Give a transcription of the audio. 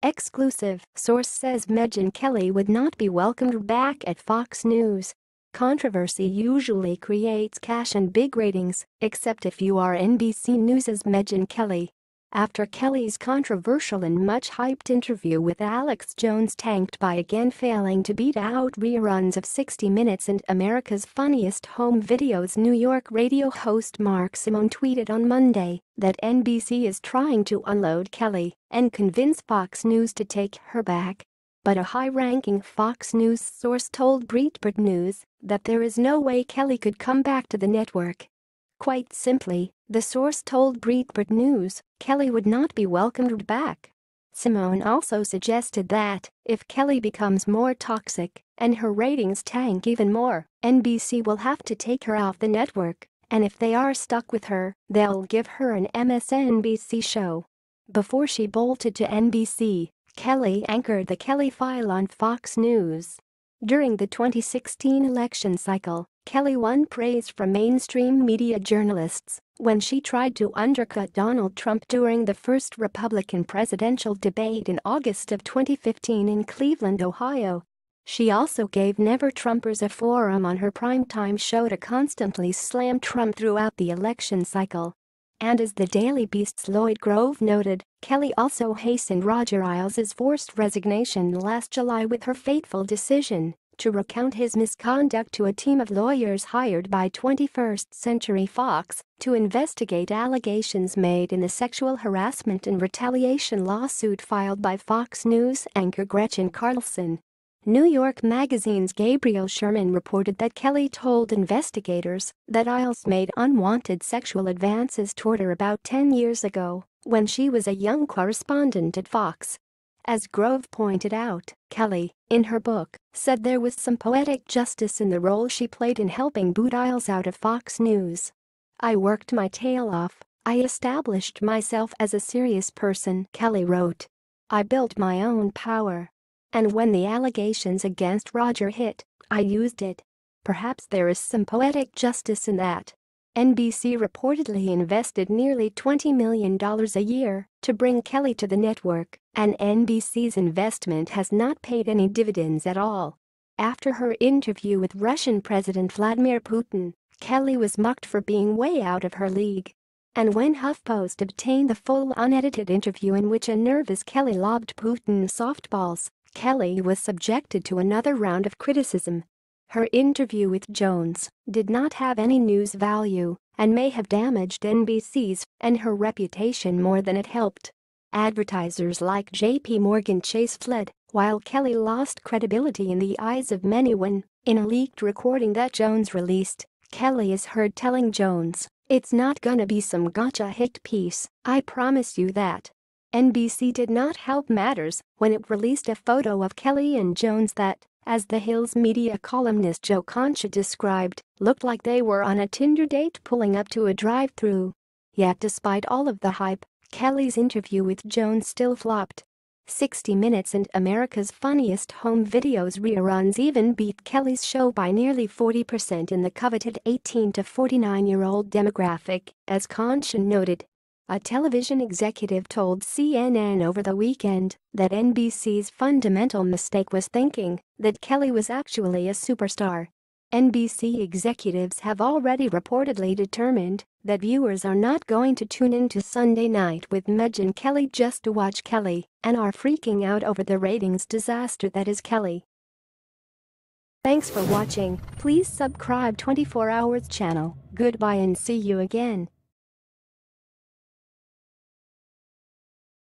Exclusive source says Megyn Kelly would not be welcomed back at Fox News. Controversy usually creates cash and big ratings, except if you are NBC News' Megyn Kelly. After Kelly's controversial and much-hyped interview with Alex Jones tanked by again failing to beat out reruns of 60 Minutes and America's Funniest Home Videos, New York radio host Mark Simone tweeted on Monday that NBC is trying to unload Kelly and convince Fox News to take her back. But a high-ranking Fox News source told Breitbart News that there is no way Kelly could come back to the network. Quite simply, the source told Breitbart News, Kelly would not be welcomed back. Simone also suggested that, if Kelly becomes more toxic and her ratings tank even more, NBC will have to take her off the network, and if they are stuck with her, they'll give her an MSNBC show. Before she bolted to NBC, Kelly anchored The Kelly File on Fox News. During the 2016 election cycle, Kelly won praise from mainstream media journalists when she tried to undercut Donald Trump during the first Republican presidential debate in August of 2015 in Cleveland, Ohio. She also gave Never-Trumpers a forum on her primetime show to constantly slam Trump throughout the election cycle. And as the Daily Beast's Lloyd Grove noted, Kelly also hastened Roger Ailes' forced resignation last July with her fateful decision to recount his misconduct to a team of lawyers hired by 21st Century Fox to investigate allegations made in a sexual harassment and retaliation lawsuit filed by Fox News anchor Gretchen Carlson. New York Magazine's Gabriel Sherman reported that Kelly told investigators that Ailes made unwanted sexual advances toward her about 10 years ago when she was a young correspondent at Fox. As Grove pointed out, Kelly, in her book, said there was some poetic justice in the role she played in helping boot Ailes out of Fox News. "I worked my tail off. I established myself as a serious person," Kelly wrote. "I built my own power. And when the allegations against Roger hit, I used it. Perhaps there is some poetic justice in that." NBC reportedly invested nearly $20 million a year to bring Kelly to the network, and NBC's investment has not paid any dividends at all. After her interview with Russian President Vladimir Putin, Kelly was mocked for being way out of her league. And when HuffPost obtained the full unedited interview in which a nervous Kelly lobbed Putin softballs, Kelly was subjected to another round of criticism. Her interview with Jones did not have any news value and may have damaged NBC's and her reputation more than it helped. Advertisers like J.P. Morgan Chase fled, while Kelly lost credibility in the eyes of many when, in a leaked recording that Jones released, Kelly is heard telling Jones, "It's not gonna be some gotcha hit piece, I promise you that." NBC did not help matters when it released a photo of Kelly and Jones that, as the Hill's media columnist Joe Concha described, looked like they were on a Tinder date pulling up to a drive-thru. Yet despite all of the hype, Kelly's interview with Jones still flopped. 60 Minutes and America's Funniest Home Videos reruns even beat Kelly's show by nearly 40% in the coveted 18 to 49-year-old demographic, as Concha noted. A television executive told CNN over the weekend that NBC's fundamental mistake was thinking that Kelly was actually a superstar. NBC executives have already reportedly determined that viewers are not going to tune into Sunday Night with Megyn Kelly just to watch Kelly and are freaking out over the ratings disaster that is Kelly. Thanks for watching. Please subscribe 24 Hours channel. Goodbye and see you again.